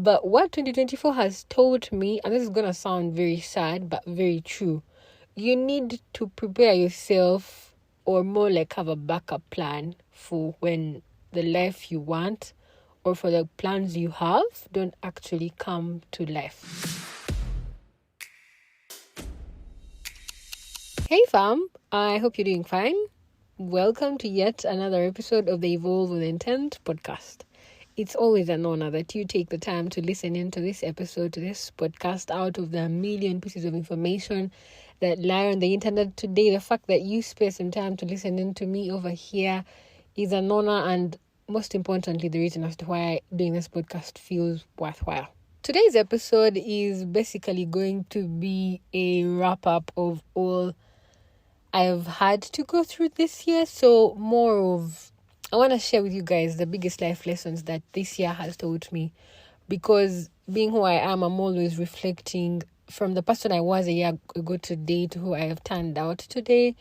But what 2024 has taught me, and this is going to sound very sad, but very true, you need to prepare yourself, or more like have a backup plan for when the life you want or for the plans you have don't actually come to life. Hey fam, I hope you're doing fine. Welcome to yet another episode of the Evolve with Intent podcast. It's always an honor that you take the time to listen into this episode, to this podcast, out of the million pieces of information that lie on the internet today. The fact that you spare some time to listen into me over here is an honor, and most importantly, the reason as to why doing this podcast feels worthwhile. Today's episode is basically going to be a wrap-up of all I've had to go through this year. So I want to share with you guys the biggest life lessons that this year has taught me, because being who I am, I'm always reflecting from the person I was a year ago today to who I have turned out today.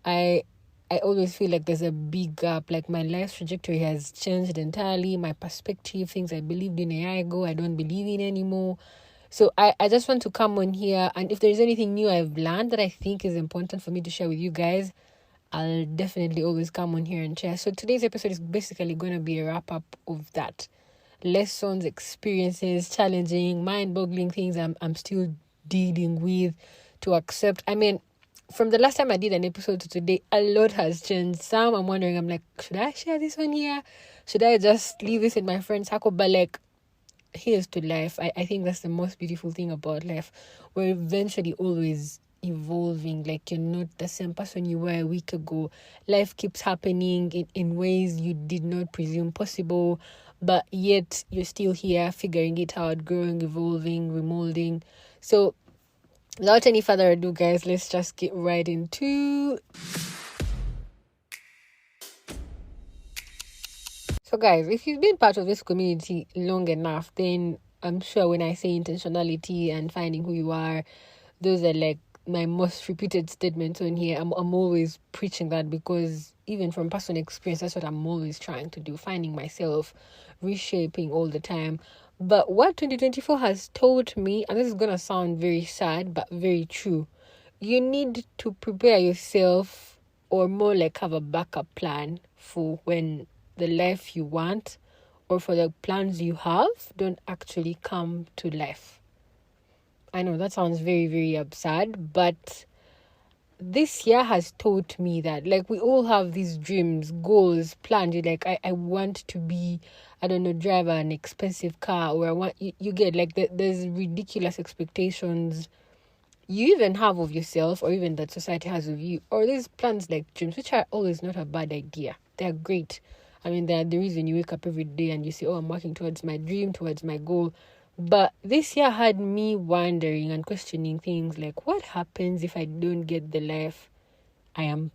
I always feel like there's a big gap. Like, my life trajectory has changed entirely. My perspective, things I believed in a year ago, I don't believe in anymore. So I just want to come on here, and if there's anything new I've learned that I think is important for me to share with you guys, I'll definitely always come on here and share. So today's episode is basically going to be a wrap-up of that. Lessons, experiences, challenging, mind-boggling things I'm still dealing with to accept. I mean, from the last time I did an episode to today, a lot has changed. Some I'm wondering, I'm like, should I share this one here? Should I just leave this in my friend's circle? But like, here's to life. I think that's the most beautiful thing about life. We're eventually always evolving. Like, you're not the same person you were a week ago. Life keeps happening in ways you did not presume possible, but yet you're still here figuring it out, growing, evolving, remolding. So without any further ado, guys, let's just get right into. So guys, if you've been part of this community long enough, then I'm sure when I say intentionality and finding who you are, those are like my most repeated statements on here. I'm always preaching that, because even from personal experience, that's what I'm always trying to do, finding myself, reshaping all the time. But what 2024 has taught me, and this is going to sound very sad, but very true, you need to prepare yourself, or more like have a backup plan for when the life you want or for the plans you have don't actually come to life. I know that sounds very, very absurd, but this year has taught me that, like, we all have these dreams, goals, plans. You're like, I want to be, I don't know, drive an expensive car, or I want, you get like, there's ridiculous expectations you even have of yourself, or even that society has of you, or these plans like dreams, which are always not a bad idea. They're great. I mean, they're the reason you wake up every day and you say, oh, I'm working towards my dream, towards my goal. But this year had me wondering and questioning things like, what happens if I don't get the life I am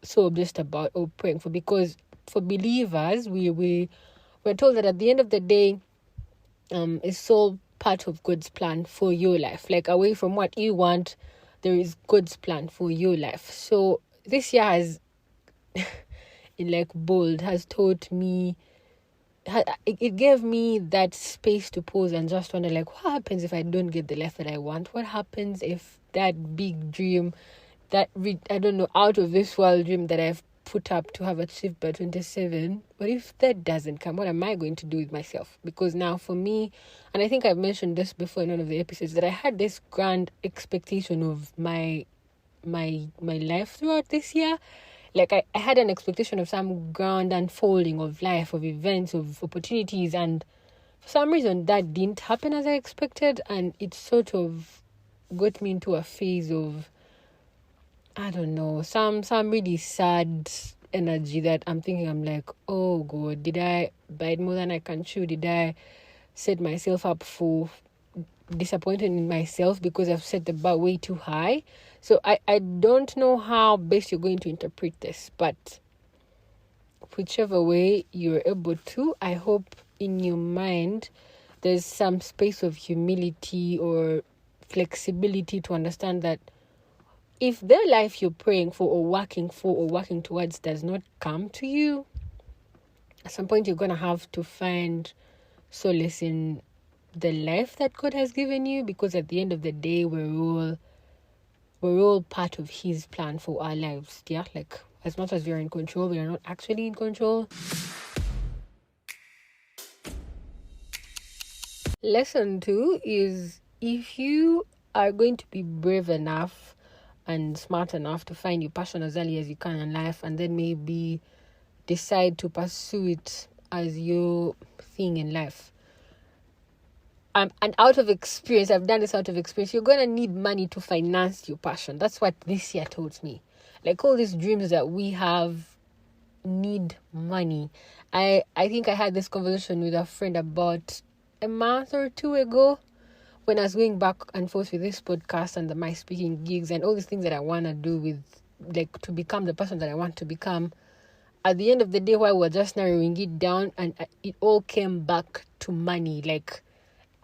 so obsessed about or praying for? Because for believers, we're told that at the end of the day, it's all part of God's plan for your life. Like, away from what you want, there is God's plan for your life. So this year has has taught me, it gave me that space to pause and just wonder, like, what happens if I don't get the life that I want? What happens if that big dream, I don't know, out of this world dream that I've put up to have achieved by 27, what if that doesn't come? What am I going to do with myself? Because now for me, and I think I've mentioned this before in one of the episodes, that I had this grand expectation of my life throughout this year. Like, I had an expectation of some grand unfolding of life, of events, of opportunities, and for some reason that didn't happen as I expected, and it sort of got me into a phase of, I don't know, some really sad energy that I'm thinking, I'm like, oh God, did I bite more than I can chew? Did I set myself up for disappointed in myself because I've set the bar way too high? So I don't know how best you're going to interpret this, but whichever way you're able to, I hope in your mind there's some space of humility or flexibility to understand that if the life you're praying for or working towards does not come to you, at some point you're going to have to find solace in the life that God has given you, because at the end of the day, we're all part of His plan for our lives. Yeah, like as much as we are in control, we are not actually in control. Lesson 2 is, if you are going to be brave enough and smart enough to find your passion as early as you can in life, and then maybe decide to pursue it as your thing in life. And out of experience, I've done this out of experience, you're going to need money to finance your passion. That's what this year taught me. Like all these dreams that we have need money. I think I had this conversation with a friend about a month or two ago, when I was going back and forth with this podcast and my speaking gigs and all these things that I want to do with, like, to become the person that I want to become. At the end of the day, while we're just narrowing it down, and it all came back to money. Like,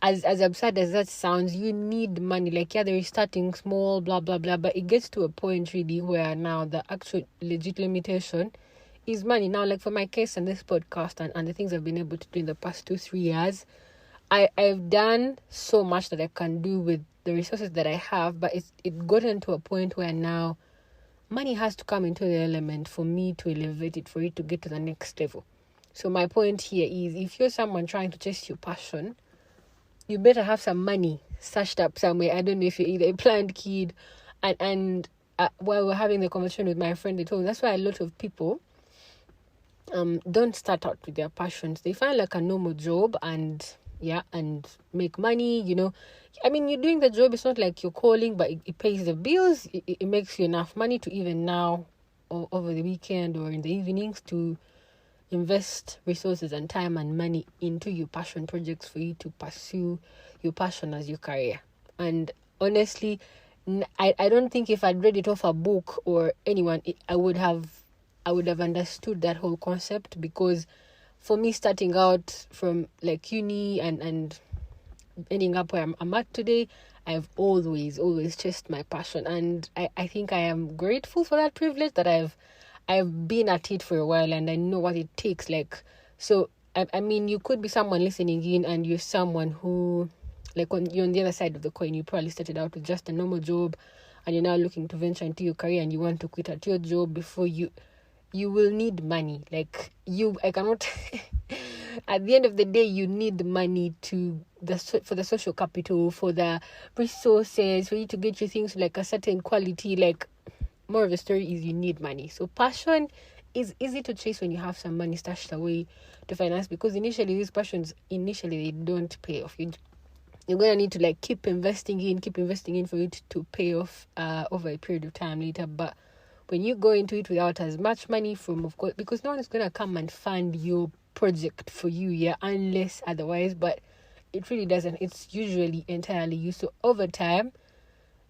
as absurd as that sounds, you need money. Like, yeah, they're starting small, blah, blah, blah, but it gets to a point really where now the actual legit limitation is money. Now, like for my case and this podcast and the things I've been able to do in the past 2-3 years, I've done so much that I can do with the resources that I have, but it gotten to a point where now money has to come into the element for me to elevate it, for it to get to the next level. So my point here is, if you're someone trying to chase your passion, you better have some money stashed up somewhere. I don't know if you're either a planned kid, and while we're having the conversation with my friend, they told me that's why a lot of people don't start out with their passions. They find like a normal job and make money, I mean, you're doing the job, it's not like you're calling, but it pays the bills. It makes you enough money to even now, or over the weekend or in the evenings, to invest resources and time and money into your passion projects for you to pursue your passion as your career. And honestly, I don't think if I'd read it off a book or anyone, I would have understood that whole concept, because for me, starting out from like uni and ending up where I'm at today, I've always chased my passion, and I think I am grateful for that privilege, that I've been at it for a while and I know what it takes. Like, so I mean, you could be someone listening in and you're someone who, like, you're on the other side of the coin. You probably started out with just a normal job and you're now looking to venture into your career and you want to quit at your job before you will need money. Like, I cannot at the end of the day, you need money for the social capital, for the resources, for you to get your things like a certain quality. Like, more of the story is you need money. So passion is easy to chase when you have some money stashed away to finance, because initially these passions, they don't pay off. You're gonna need to like keep investing in for it to pay off over a period of time later. But when you go into it without as much money of course, because no one is going to come and fund your project for you, unless otherwise, but it really doesn't. It's usually entirely you. So over time,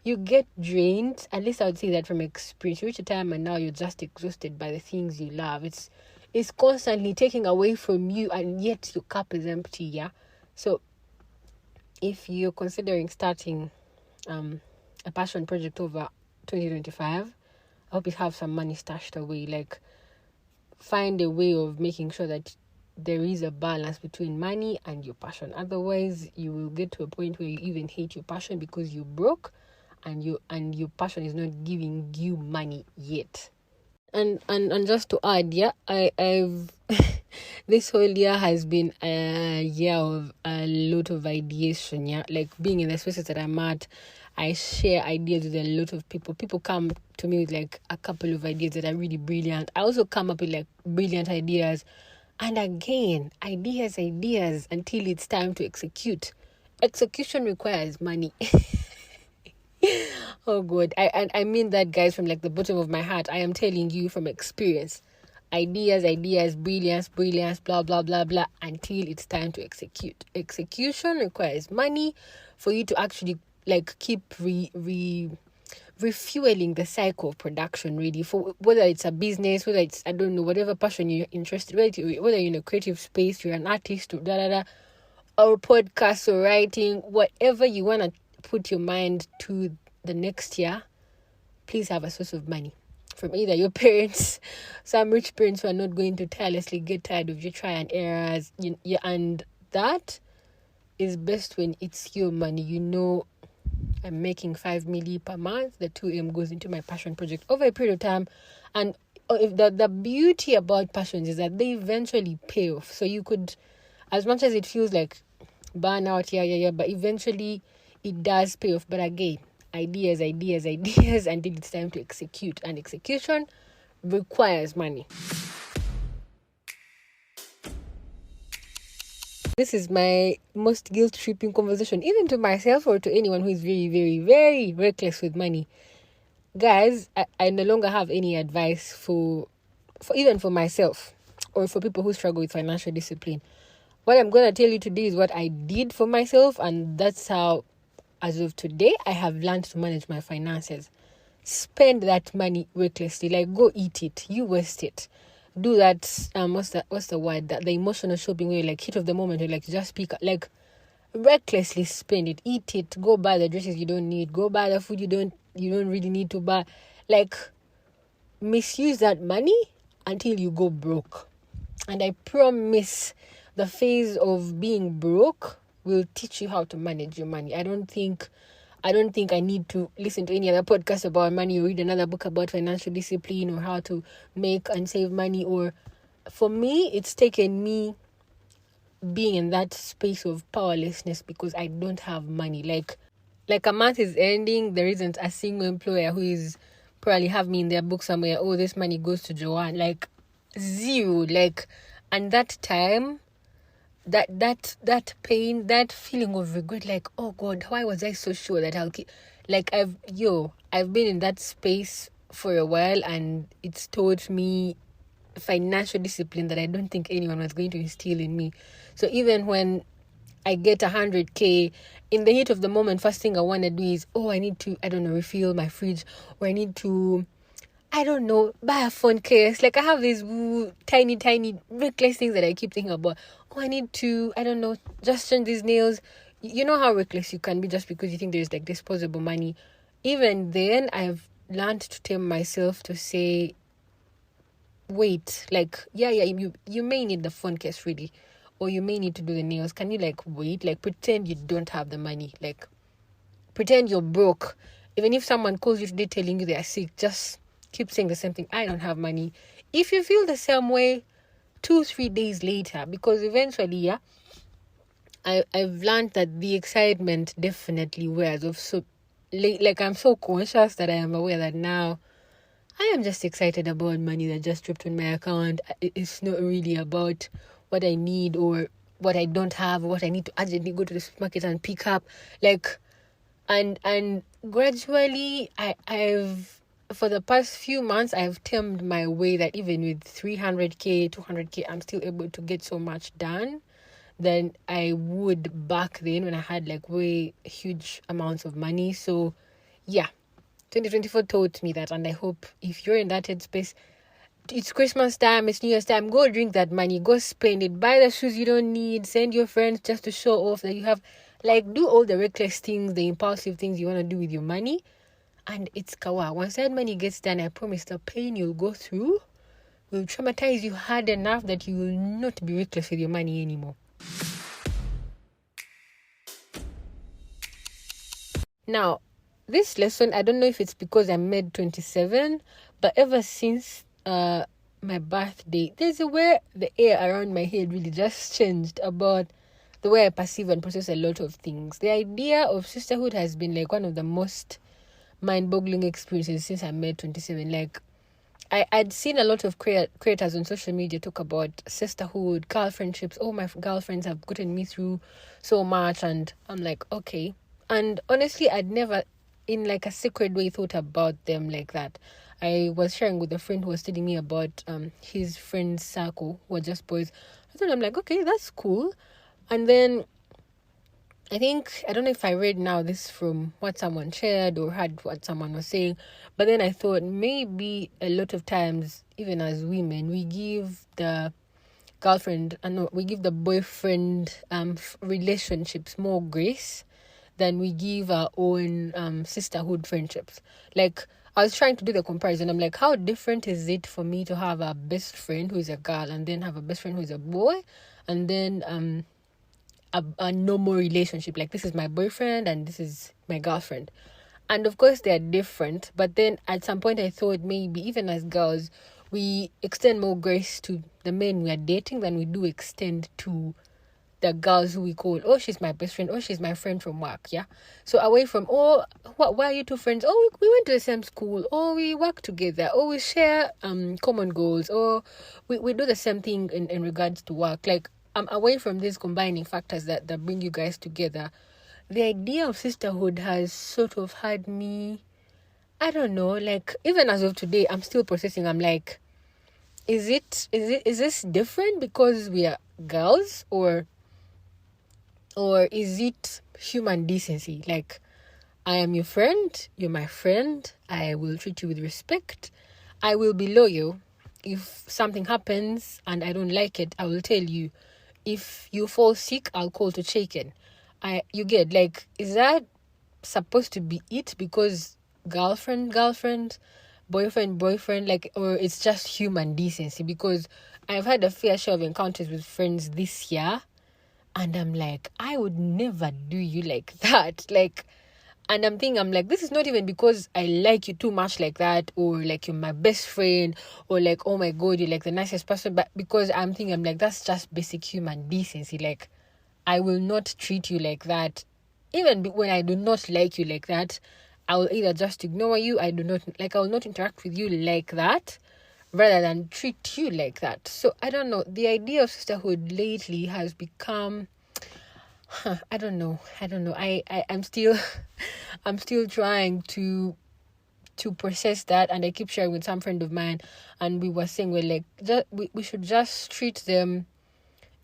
you get drained. At least I would say that from experience. You reach a time and now you're just exhausted by the things you love. It's constantly taking away from you, and yet your cup is empty, So if you're considering starting a passion project over 2025, I hope you have some money stashed away. Like, find a way of making sure that there is a balance between money and your passion. Otherwise, you will get to a point where you even hate your passion because you're broke and your passion is not giving you money yet. And just to add, I've this whole year has been a year of a lot of ideation. Like, being in the spaces that I'm at, I share ideas with a lot of people. People come to me with like a couple of ideas that are really brilliant. I also come up with like brilliant ideas. And again, ideas until it's time to execute. Execution requires money. Oh God. I mean that, guys, from like the bottom of my heart. I am telling you from experience. Ideas, brilliance, blah, blah, blah, blah, until it's time to execute. Execution requires money for you to actually like keep refueling the cycle of production, really, for whether it's a business, whether it's, I don't know, whatever passion you're interested, whether you're in a creative space, you're an artist, or or podcast or writing, whatever you want to put your mind to the next year, please have a source of money from either your parents, some rich parents who are not going to tirelessly get tired of your try and errors, and that is best when it's your money. You know, I'm making 5 milli per month. The 2M goes into my passion project over a period of time. And if the beauty about passions is that they eventually pay off. So you could, as much as it feels like burnout, but eventually it does pay off. But again, ideas until it's time to execute. And execution requires money. This is my most guilt-tripping conversation, even to myself or to anyone who is very, very, very reckless with money. Guys, I no longer have any advice for even for myself or for people who struggle with financial discipline. What I'm going to tell you today is what I did for myself, and that's how, as of today, I have learned to manage my finances. Spend that money recklessly. Like, go eat it. You waste it. Do that, what's the word? That the emotional shopping where like hit of the moment, you're like, just pick up, like, recklessly spend it. Eat it. Go buy the dresses you don't need. Go buy the food you don't really need to buy. Like, misuse that money until you go broke. And I promise the phase of being broke will teach you how to manage your money. I don't think I need to listen to any other podcast about money or read another book about financial discipline or how to make and save money. Or for me, it's taken me being in that space of powerlessness because I don't have money. Like a month is ending, there isn't a single employer who is probably have me in their book somewhere, oh, this money goes to Joanne. Like, zero. Like, and that time, that pain, that feeling of regret, like, oh God, why was I so sure that I'll keep, like, I've been in that space for a while, and it's taught me financial discipline that I don't think anyone was going to instill in me. So even when I get 100k, in the heat of the moment, first thing I want to do is, I need to, refill my fridge, or I need to, buy a phone case. Like, I have these tiny, reckless things that I keep thinking about. I need to, just change these nails. You know how reckless you can be just because you think there's like disposable money. Even then, I've learned to tame myself to say, wait, like, you may need the phone case really, or you may need to do the nails. Can you wait? Like, pretend you don't have the money. Like, pretend you're broke. Even if someone calls you today telling you they are sick, just keep saying the same thing. I don't have money. If you feel the same way 2-3 days later, because eventually, I've learned that the excitement definitely wears off. So, like, I'm so conscious that I am aware that now I am just excited about money that just dropped on my account. It's not really about what I need or what I don't have or what I need to urgently go to the supermarket and pick up. Like, and gradually, I've for the past few months, I've tamed my way that even with 300k, 200k, I'm still able to get so much done than I would back then when I had way huge amounts of money. So, yeah, 2024 taught me that, and I hope if you're in that headspace, it's Christmas time, it's New Year's time, go drink that money, go spend it, buy the shoes you don't need, send your friends just to show off that you have, do all the reckless things, the impulsive things you want to do with your money. And it's kawa. Once that money gets done, I promise the pain you'll go through will traumatize you hard enough that you will not be reckless with your money anymore. Now, this lesson, I don't know if it's because I'm made 27, but ever since my birthday, there's a way the air around my head really just changed about the way I perceive and process a lot of things. The idea of sisterhood has been one of the most mind-boggling experiences since I made 27. I'd seen a lot of creators on social media talk about sisterhood, girl friendships. Oh, my girlfriends have gotten me through so much, and I'm like, okay. And honestly, I'd never, in a sacred way, thought about them like that. I was sharing with a friend who was telling me about his friend's circle, who were just boys. I'm like, okay, that's cool. And then I don't know if I read now this from what someone shared or heard what someone was saying, but then I thought maybe a lot of times, even as women, we give the boyfriend relationships more grace than we give our own sisterhood friendships. Like, I was trying to do the comparison. I'm like, how different is it for me to have a best friend who is a girl and then have a best friend who is a boy, and then a normal relationship. Like, this is my boyfriend and this is my girlfriend. And of course, they're different. But then at some point, I thought maybe even as girls, we extend more grace to the men we are dating than we do extend to the girls who we call, oh, she's my best friend, oh, she's my friend from work. Yeah. So away from, oh, why are you two friends? Oh, we went to the same school. Oh, we work together. Oh, we share common goals. Or we do the same thing in regards to work. Like, away from these combining factors that bring you guys together. The idea of sisterhood has sort of had me, I don't know, like, even as of today, I'm still processing. I'm like, is this different because we are girls, or is it human decency? Like, I am your friend, you're my friend, I will treat you with respect, I will be loyal. If something happens and I don't like it, I will tell you. If you fall sick, I'll call to check in. You get, like, is that supposed to be it? Because girlfriend, boyfriend, like, or it's just human decency? Because I've had a fair share of encounters with friends this year, and I'm like, I would never do you like that. Like, and I'm like, this is not even because I like you too much like that, or like you're my best friend, or like, oh my God, you're like the nicest person, but because I'm like, that's just basic human decency. Like, I will not treat you like that. Even when I do not like you like that, I will either just ignore you. I will not interact with you like that, rather than treat you like that. So I don't know. The idea of sisterhood lately has become, I don't know. I'm still, I'm still trying to process that, and I keep sharing with some friend of mine, and we were saying, we're like, we should just treat them,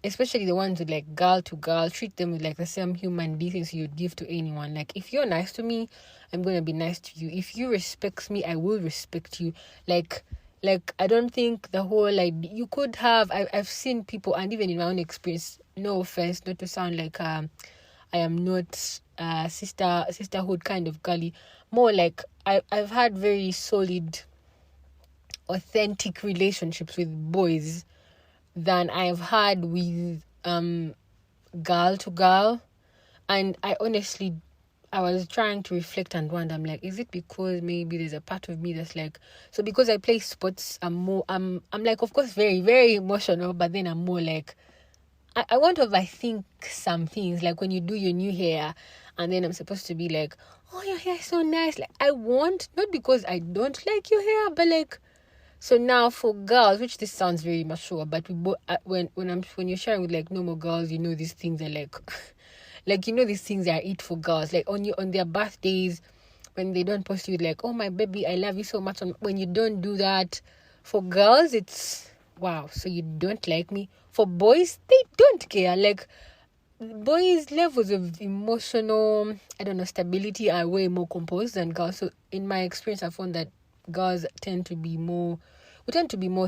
especially the ones with like girl to girl, treat them with like the same human decency you'd give to anyone. Like, if you're nice to me, I'm gonna be nice to you. If you respect me, I will respect you. Like I don't think the whole, like, you could have, I've seen people, and even in my own experience, no offense, not to sound like I am not sisterhood kind of girly, more like I've had very solid, authentic relationships with boys than I've had with girl to girl. And I was trying to reflect and wonder, I'm like, is it because maybe there's a part of me that's like, so because I play sports, I'm like, of course, very, very emotional, but then I'm more like, I want to overthink some things, like when you do your new hair, and then I'm supposed to be like, oh, your hair is so nice. Like, I want, not because I don't like your hair, but like, so now for girls, which this sounds very mature, but we both, when you're sharing with like normal girls, you know, these things are like, like, you know, these things are it for girls. Like on their birthdays, when they don't post you like, oh my baby, I love you so much. When you don't do that, for girls, it's wow. So you don't like me. For boys, they don't care. Like, boys' levels of emotional, I don't know, stability are way more composed than girls. So in my experience, I found that girls tend to be more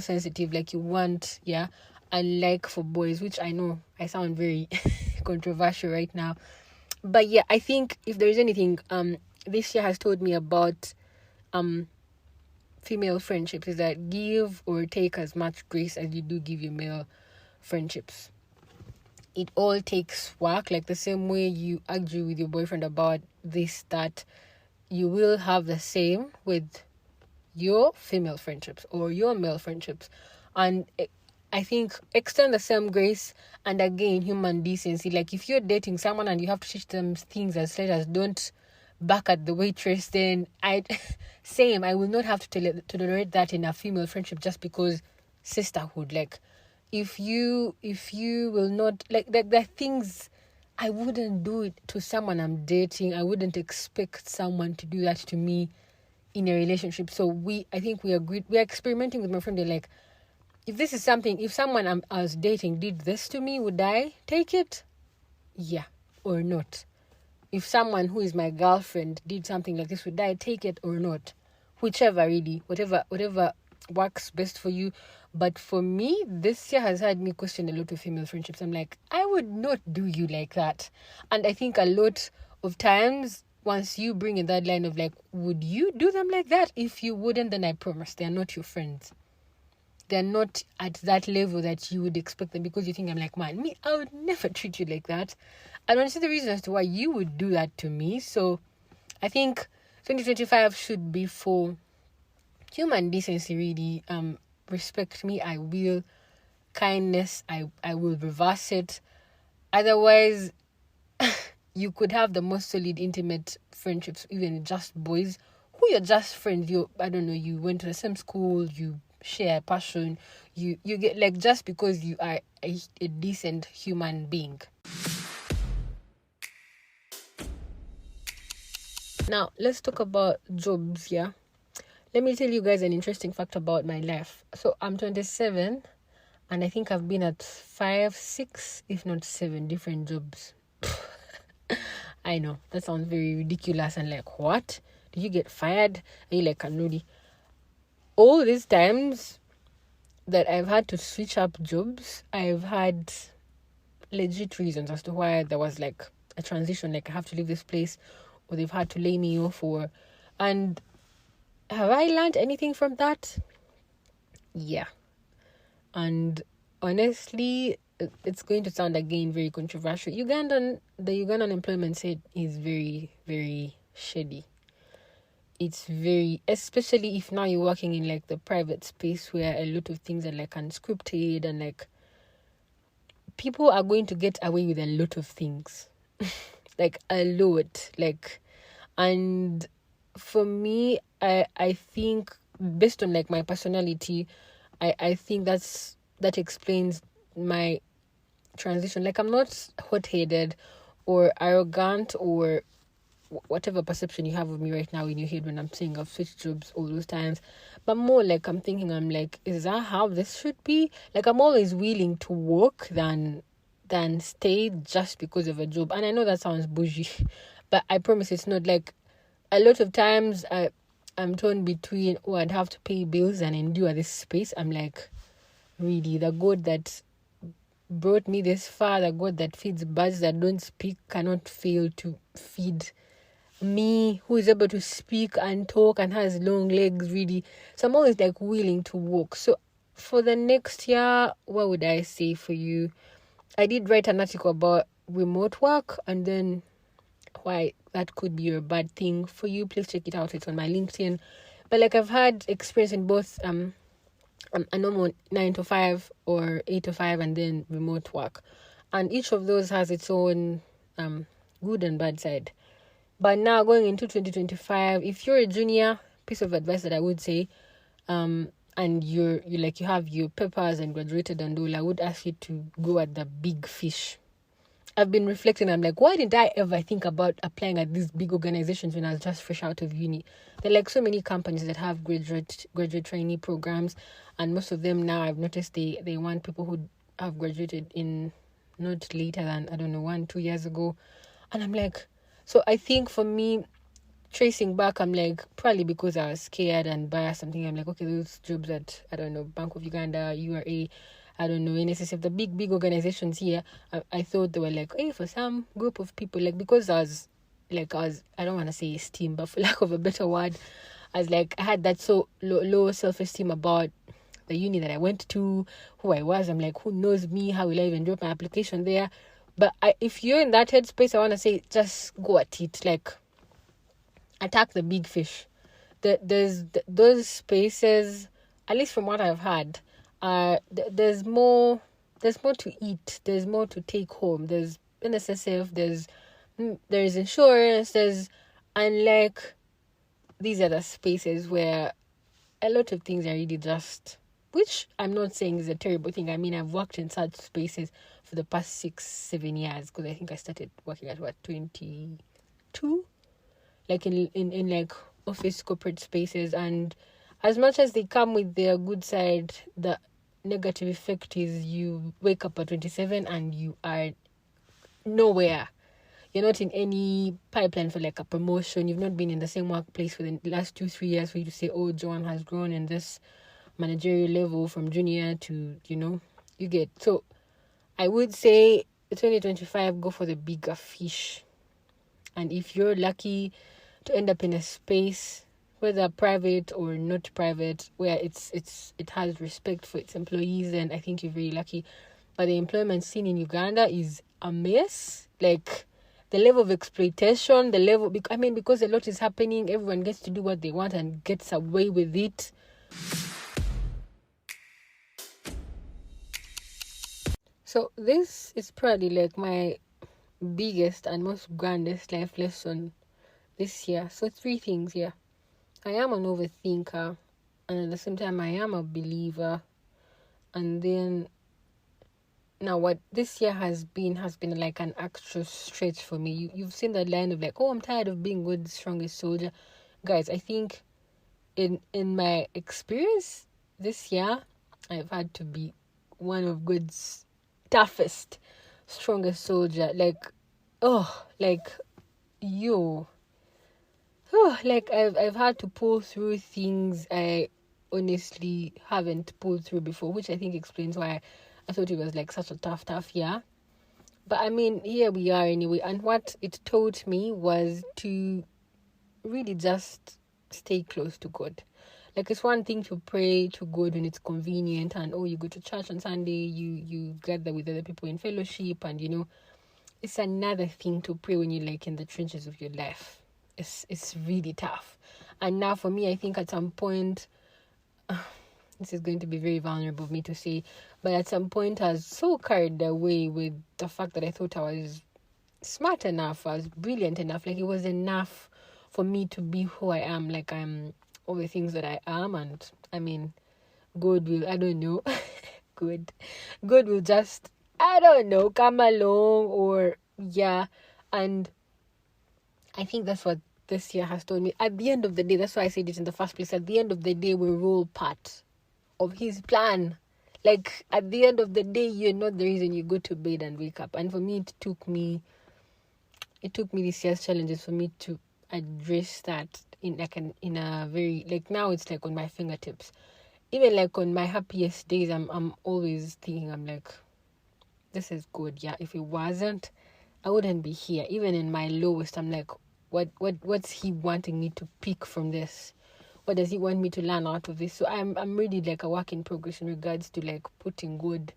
sensitive. Like, you want, yeah. Unlike for boys, which I know I sound very controversial right now, but yeah, I think if there is anything this year has taught me about female friendships, is that give or take as much grace as you do give your male friendships. It all takes work. Like, the same way you argue with your boyfriend about this, that you will have the same with your female friendships or your male friendships. And I think extend the same grace, and again, human decency. Like, if you're dating someone and you have to teach them things as late as don't back at the waitress, then I will not have to tolerate that in a female friendship just because sisterhood. Like, if you will not, like the things, I wouldn't do it to someone I'm dating. I wouldn't expect someone to do that to me in a relationship. So I think we agreed. We are experimenting with my friend. They're like, if someone I was dating did this to me, would I take it? Yeah, or not? If someone who is my girlfriend did something like this, would I take it or not? Whichever, really, whatever works best for you. But for me, this year has had me question a lot of female friendships. I'm like, I would not do you like that. And I think a lot of times, once you bring in that line of like, would you do them like that? If you wouldn't, then I promise they're not your friends. they're not at that level that you would expect them, because you think I'm like, man, me, I would never treat you like that. I don't see the reason as to why you would do that to me. So I think 2025 should be for human decency, really. Respect me, I will. Kindness, I will reverse it. Otherwise, you could have the most solid, intimate friendships, even just boys who you're just friends. I don't know, you went to the same school, you share a passion, you get, like, just because you are a decent human being. Now, let's talk about jobs, yeah? Let me tell you guys an interesting fact about my life. So, I'm 27, and I think I've been at 5, 6, if not 7 different jobs. I know, that sounds very ridiculous and like, what? Did you get fired? Are you like Kanudi? All these times that I've had to switch up jobs, I've had legit reasons as to why there was like a transition, like I have to leave this place, or they've had to lay me off, and have I learned anything from that? Yeah. And honestly, it's going to sound again very controversial. The Ugandan employment rate is very, very shady. It's very, especially if now you're working in like the private space where a lot of things are like unscripted, and like people are going to get away with a lot of things. Like a lot. And for me, I think, based on like my personality, I think that explains my transition. Like, I'm not hot-headed or arrogant or whatever perception you have of me right now in your head when I'm saying I've switched jobs all those times, but more like I'm thinking, I'm like, is that how this should be? Like, I'm always willing to work than stay just because of a job. And I know that sounds bougie, but I promise it's not. Like, a lot of times I'm torn between, I'd have to pay bills and endure this space. I'm like, really, the God that brought me this far, the God that feeds birds that don't speak, cannot fail to feed me, who is able to speak and talk and has long legs, really. So I'm always like willing to walk. So for the next year, what would I say for you? I did write an article about remote work, and then why that could be a bad thing for you. Please check it out. It's on my LinkedIn. But like, I've had experience in both a normal 9 to 5 or 8 to 5, and then remote work, and each of those has its own good and bad side. But now, going into 2025, if you're a junior, piece of advice that I would say, and you have your papers and graduated and all, I would ask you to go at the big fish. I've been reflecting. I'm like, why didn't I ever think about applying at these big organizations when I was just fresh out of uni? There are like so many companies that have graduate trainee programs, and most of them now, I've noticed they want people who have graduated in not later than, 1-2 years ago. And I'm like, so I think for me, tracing back, I'm like, probably because I was scared and biased, something. I'm like, okay, those jobs at, Bank of Uganda, URA, NSSF, the big organizations here, I thought they were like, hey, for some group of people, like, because I was, I don't want to say esteem, but for lack of a better word, I had that so low self-esteem about the uni that I went to, who I was. I'm like, who knows me? How will I even drop my application there? But if you're in that headspace, I want to say, just go at it. Like, attack the big fish. There's those spaces, at least from what I've had, there's more to eat. There's more to take home. There's NSSF. There's insurance. And like, these are the spaces where a lot of things are really just, which I'm not saying is a terrible thing. I mean, I've worked in such spaces for the past 6-7 years, because I think I started working at 22, like in like office corporate spaces. And as much as they come with their good side, the negative effect is you wake up at 27 and you are nowhere. You're not in any pipeline for like a promotion. You've not been in the same workplace for the last 2-3 years for you to say, oh, Joan has grown in this managerial level from junior to, you get. So I would say 2025, go for the bigger fish. And if you're lucky to end up in a space whether private or not private, where it has respect for its employees, and I think you're very lucky. But the employment scene in Uganda is a mess. Like, the level of exploitation, because a lot is happening, everyone gets to do what they want and gets away with it. So this is probably like my biggest and most grandest life lesson this year. So 3 things here. I am an overthinker, and at the same time I am a believer. And then now what this year has been like an extra stretch for me. You've seen that line of like, oh, I'm tired of being God's strongest soldier. Guys, I think in my experience this year, I've had to be one of God's toughest, strongest soldier. Like, I've had to pull through things I honestly haven't pulled through before, which I think explains why I thought it was like such a tough year. But I mean, here we are anyway. And what it taught me was to really just stay close to God. Like, it's one thing to pray to God when it's convenient, and you go to church on Sunday, you gather with other people in fellowship, and it's another thing to pray when you're like in the trenches of your life. It's really tough. And now for me, I think at some point, this is going to be very vulnerable of me to say, but at some point I was so carried away with the fact that I thought I was smart enough, I was brilliant enough, like it was enough for me to be who I am, like I'm all the things that I am. And I mean, God will, I don't know, God will just, I don't know, come along, or yeah. And I think that's what this year has told me. At the end of the day, that's why I said it in the first place, at the end of the day, we're all part of his plan. Like, at the end of the day, you're not the reason you go to bed and wake up. And for me, it took me this year's challenges for me to address that in a very, like, now it's like on my fingertips. Even like on my happiest days, I'm always thinking, I'm like, this is good. Yeah, if it wasn't, I wouldn't be here. Even in my lowest, I'm like, what's he wanting me to pick from this? What does he want me to learn out of this? So I'm really like a work in progress in regards to like putting God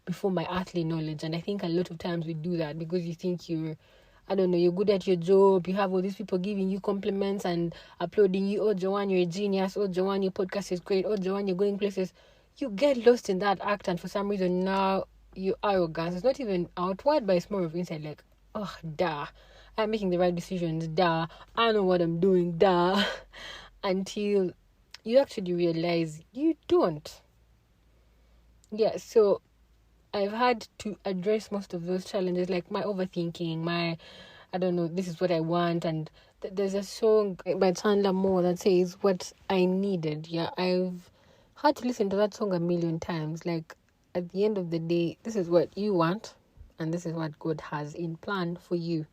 before my earthly knowledge. And I think a lot of times we do that because you think you're good at your job, you have all these people giving you compliments and applauding you. Oh, Joanne, you're a genius. Oh, Joanne, your podcast is great. Oh, Joanne, you're going places. You get lost in that act, and for some reason now your arrogance is not even outward, but it's more of inside, like, oh, duh, I'm making the right decisions, duh, I know what I'm doing, duh, until you actually realize you don't. Yeah, so I've had to address most of those challenges, like my overthinking, this is what I want. And there's a song by Chandler Moore that says what I needed. Yeah, I've had to listen to that song a million times. Like, at the end of the day, this is what you want, and this is what God has in plan for you.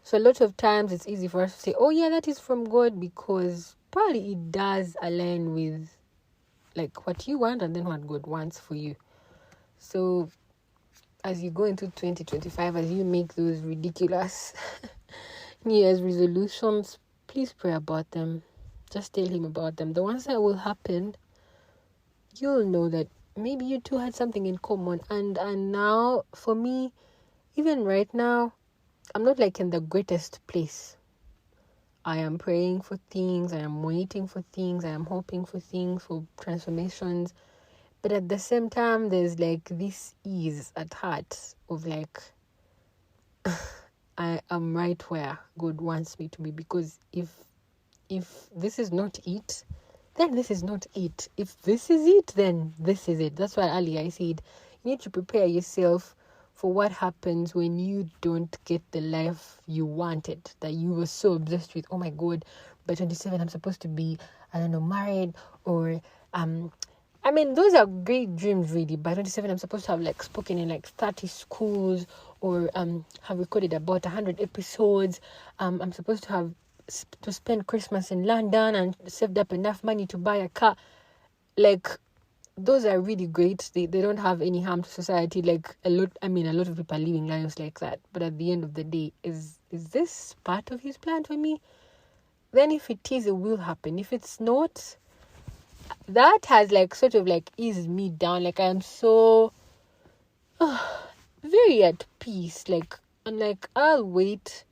So a lot of times it's easy for us to say, oh yeah, that is from God, because probably it does align with like what you want and then what God wants for you. So as you go into 2025, as you make those ridiculous New Year's resolutions, please pray about them. Just tell him about them. The ones that will happen, you'll know that maybe you two had something in common. And now, for me, even right now, I'm not like in the greatest place. I am praying for things, I am waiting for things, I am hoping for things, for transformations. But at the same time, there's like this ease at heart of like, I am right where God wants me to be. Because if this is not it, then this is not it. If this is it, then this is it. That's why earlier I said, you need to prepare yourself for what happens when you don't get the life you wanted, that you were so obsessed with. Oh my God, by 27 I'm supposed to be, married, or those are great dreams really. By 27 I'm supposed to have like spoken in like 30 schools, or have recorded about 100 episodes. I'm supposed to have to spend Christmas in London and saved up enough money to buy a car. Like, those are really great. They don't have any harm to society. Like, a lot of people are living lives like that. But at the end of the day, is this part of his plan for me? then if it is, it will happen. If it's not, that has like sort of like eased me down. Like I am so very at peace. Like I'm like, I'll wait.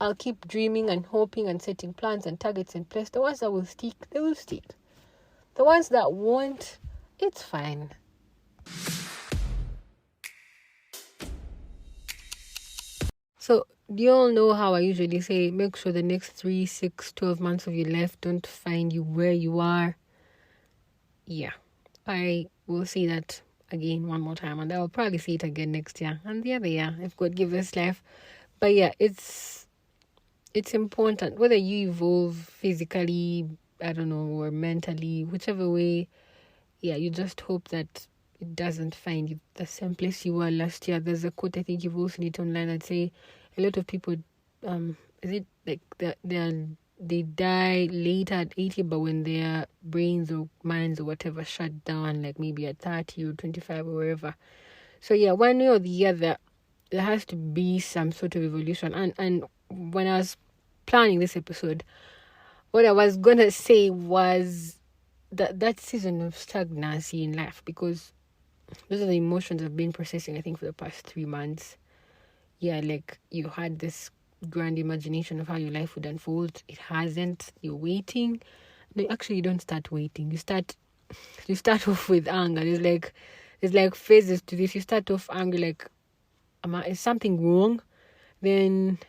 I'll keep dreaming and hoping and setting plans and targets in place. The ones that will stick, they will stick. The ones that won't, it's fine. So, do you all know how I usually say, make sure the next 3, 6, 12 months of your life don't find you where you are? Yeah, I will say that again one more time, and I will probably say it again next year and the other year if God gives us life. But yeah, it's important whether you evolve physically, I don't know, or mentally, whichever way. Yeah, you just hope that it doesn't find you the same place you were last year. There's a quote I think you've also seen it online that say a lot of people is it like they die later at 80, but when their brains or minds or whatever shut down, like maybe at 30 or 25 or wherever. So yeah, one way or the other, there has to be some sort of evolution. And when I was planning this episode, what I was gonna say was that season of stagnancy in life, because those are the emotions I've been processing, I think, for the past 3 months. Yeah, like you had this grand imagination of how your life would unfold. It hasn't. You're waiting. No, actually, you don't start waiting. You start off with anger. There's like phases to this. You start off angry, like, is something wrong? Then,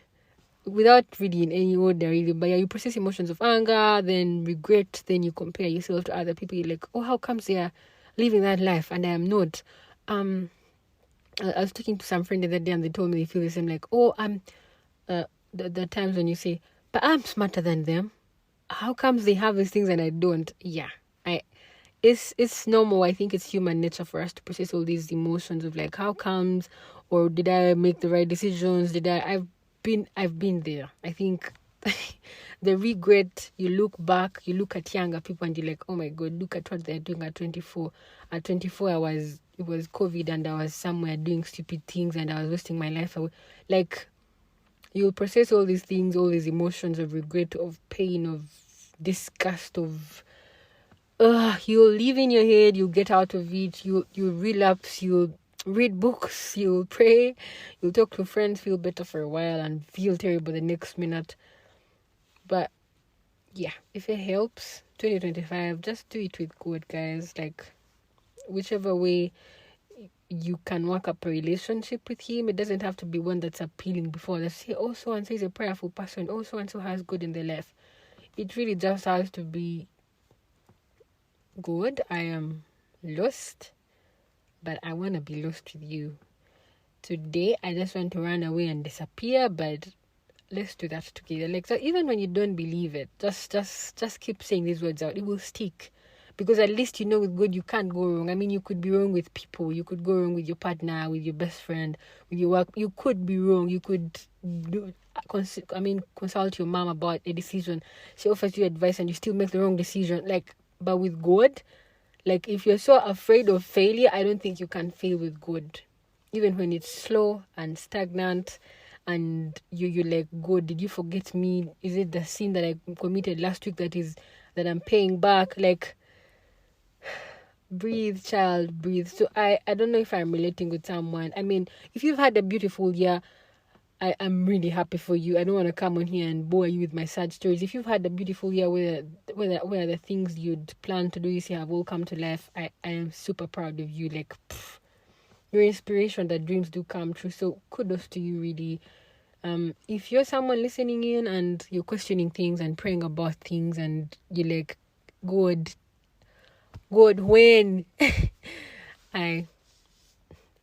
without really in any order, really, but yeah, you process emotions of anger, then regret, then you compare yourself to other people. You're like, oh, how comes they are living that life and I am not? I was talking to some friend the other day and they told me they feel the same, like, oh, I'm the times when you say, but I'm smarter than them. How comes they have these things and I don't? Yeah, it's normal. I think it's human nature for us to process all these emotions of like, how comes, or did I make the right decisions? I've been there. I think the regret, you look back, you look at younger people and you're like, oh my God, look at what they're doing at 24. At 24, it was COVID and I was somewhere doing stupid things and I was wasting my life away. Like, you'll process all these things, all these emotions of regret, of pain, of disgust, of you'll live in your head, you'll get out of it, you'll relapse, you'll read books, you'll pray, you'll talk to friends, feel better for a while and feel terrible the next minute. But yeah, if it helps, 2025, just do it with God, guys. Like, whichever way you can work up a relationship with him, it doesn't have to be one that's appealing before. Let's say, oh, so and so is a prayerful person, oh, so and so has good in their life. It really just has to be good. I am lost, but I want to be lost with you. Today, I just want to run away and disappear, but let's do that together. Like, so even when you don't believe it, just keep saying these words out. It will stick. Because at least you know with God you can't go wrong. I mean, you could be wrong with people. You could go wrong with your partner, with your best friend, with your work. You could be wrong. You could consult your mom about a decision. She offers you advice and you still make the wrong decision. Like, but with God, like if you're so afraid of failure, I don't think you can fail with God. Even when it's slow and stagnant and you're like, God, did you forget me? Is it the sin that I committed last week that I'm paying back? Like, breathe, child, breathe. So I don't know if I'm relating with someone. I mean, if you've had a beautiful year, I'm really happy for you. I don't want to come on here and bore you with my sad stories. If you've had a beautiful year where the things you'd planned to do this year have all come to life, I am super proud of you. Like, your inspiration that dreams do come true. So kudos to you, really. If you're someone listening in and you're questioning things and praying about things and you're like, God, when?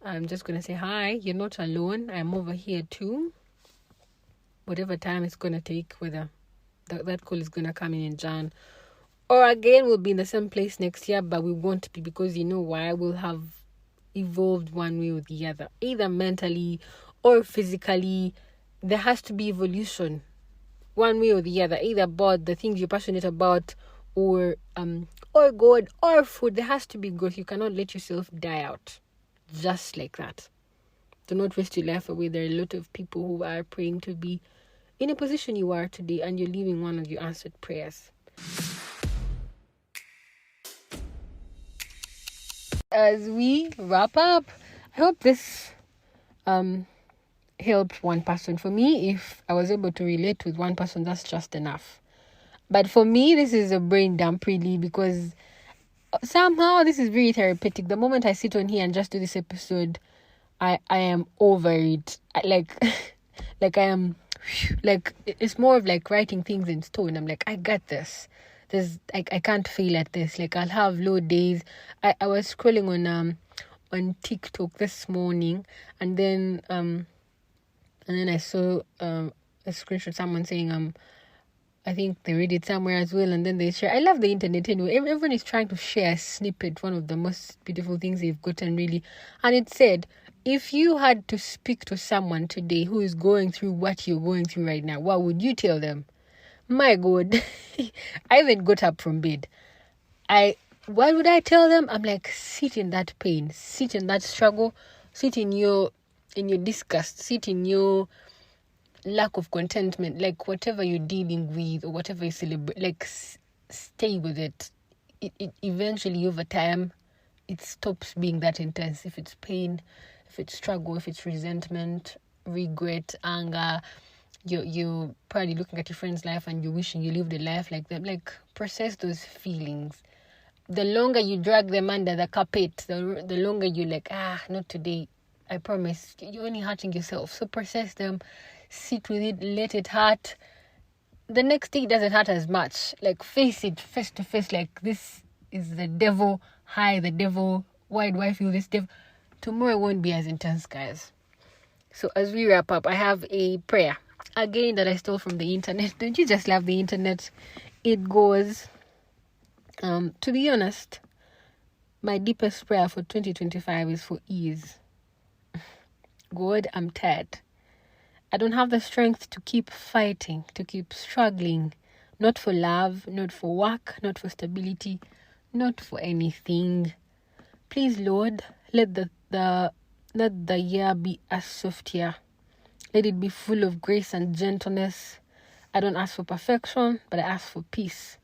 I'm just going to say hi. You're not alone. I'm over here too. Whatever time it's going to take, whether that call is going to come in Jan. Or again, we'll be in the same place next year, but we won't be, because you know why? We'll have evolved one way or the other. Either mentally or physically. There has to be evolution. One way or the other. Either about the things you're passionate about or God or food. There has to be growth. You cannot let yourself die out. Just like that. Do not waste your life away. There are a lot of people who are praying to be in a position you are today and you're leaving one of your answered prayers. As we wrap up, I hope this helped one person. For me, if I was able to relate with one person, that's just enough. But for me, this is a brain dump, really, because somehow this is very therapeutic. The moment I sit on here and just do this episode, I am over it. Like I am, like, it's more of like writing things in stone. I'm like, I got this. I can't fail at this. Like, I'll have low days. I was scrolling on TikTok this morning, and then I saw a screenshot, someone saying I think they read it somewhere as well, and then they share. I love the internet anyway. Everyone is trying to share a snippet, one of the most beautiful things they've gotten, really. And it said, if you had to speak to someone today who is going through what you're going through right now, what would you tell them? My God, I even got up from bed. What would I tell them? I'm like, sit in that pain, sit in that struggle, sit in your disgust, sit in your lack of contentment, like whatever you're dealing with or whatever you celebrate, like stay with it. It eventually, over time, it stops being that intense. If it's pain, if it's struggle, if it's resentment, regret, anger, you're probably looking at your friend's life and you're wishing you lived a life like them. Like, process those feelings. The longer you drag them under the carpet, the longer you're like, not today. I promise, you're only hurting yourself. So process them, sit with it, let it hurt. The next day it doesn't hurt as much. Like, face it face to face. Like, this is the devil. Hi, the devil. Why do I feel this devil? Tomorrow won't be as intense, guys. So as we wrap up, I have a prayer, again, that I stole from the internet. Don't you just love the internet? It goes, to be honest, my deepest prayer for 2025 is for ease. God, I'm tired. I don't have the strength to keep fighting, to keep struggling. Not for love, not for work, not for stability, not for anything. Please, Lord, let the year be a soft year. Let it be full of grace and gentleness. I don't ask for perfection, but I ask for peace.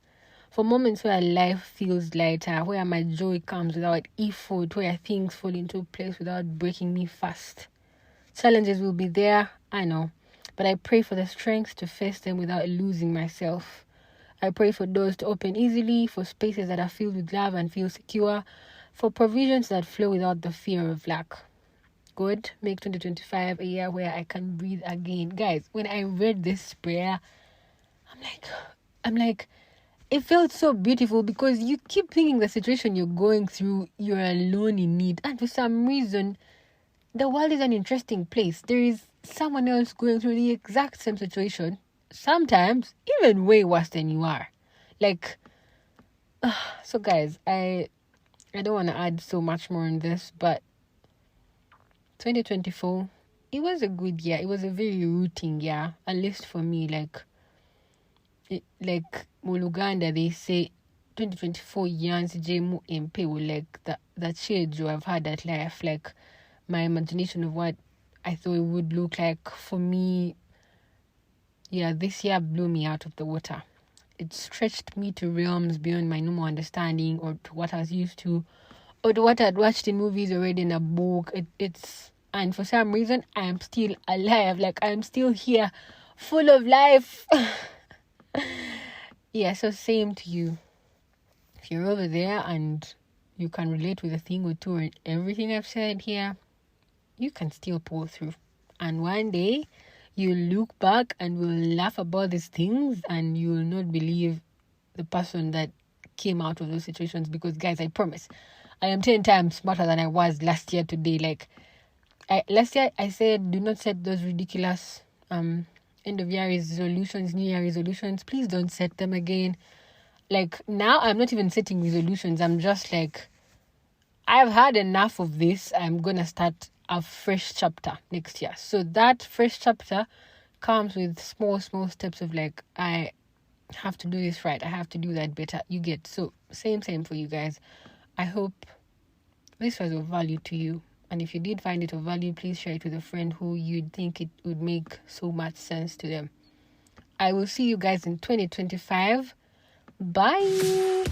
For moments where life feels lighter, where my joy comes without effort, where things fall into place without breaking me fast. Challenges will be there, I know, but I pray for the strength to face them without losing myself. I pray for doors to open easily, for spaces that are filled with love and feel secure, for provisions that flow without the fear of lack. God, make 2025 a year where I can breathe again. Guys, when I read this prayer, I'm like, it felt so beautiful, because you keep thinking the situation you're going through, you're alone in it. And for some reason, the world is an interesting place. There is someone else going through the exact same situation, sometimes even way worse than you are. Like, so guys, I don't want to add so much more on this, but 2024, it was a good year. It was a very rooting year, at least for me. Like Muluganda, they say 2024 years jemu MP, like that shade I've had at life, like my imagination of what I thought it would look like for me. Yeah, this year blew me out of the water. It stretched me to realms beyond my normal understanding, or to what I was used to, or to what I'd watched in movies or read in a book. And for some reason, I am still alive. Like, I'm still here, full of life. Yeah, so same to you. If you're over there and you can relate with a thing or two or everything I've said here, you can still pull through. And one day, you'll look back and will laugh about these things, and you will not believe the person that came out of those situations. Because, guys, I promise, I am 10 times smarter than I was last year today. Like, last year I said, do not set those ridiculous end of year resolutions, New Year resolutions. Please don't set them again. Like, now I'm not even setting resolutions. I'm just like, I've had enough of this. I'm gonna start a fresh chapter next year. So that fresh chapter comes with small steps of like, I have to do this right, I have to do that better. You get, so same for you guys. I hope this was of value to you, and if you did find it of value, please share it with a friend who you'd think it would make so much sense to them. I will see you guys in 2025. Bye.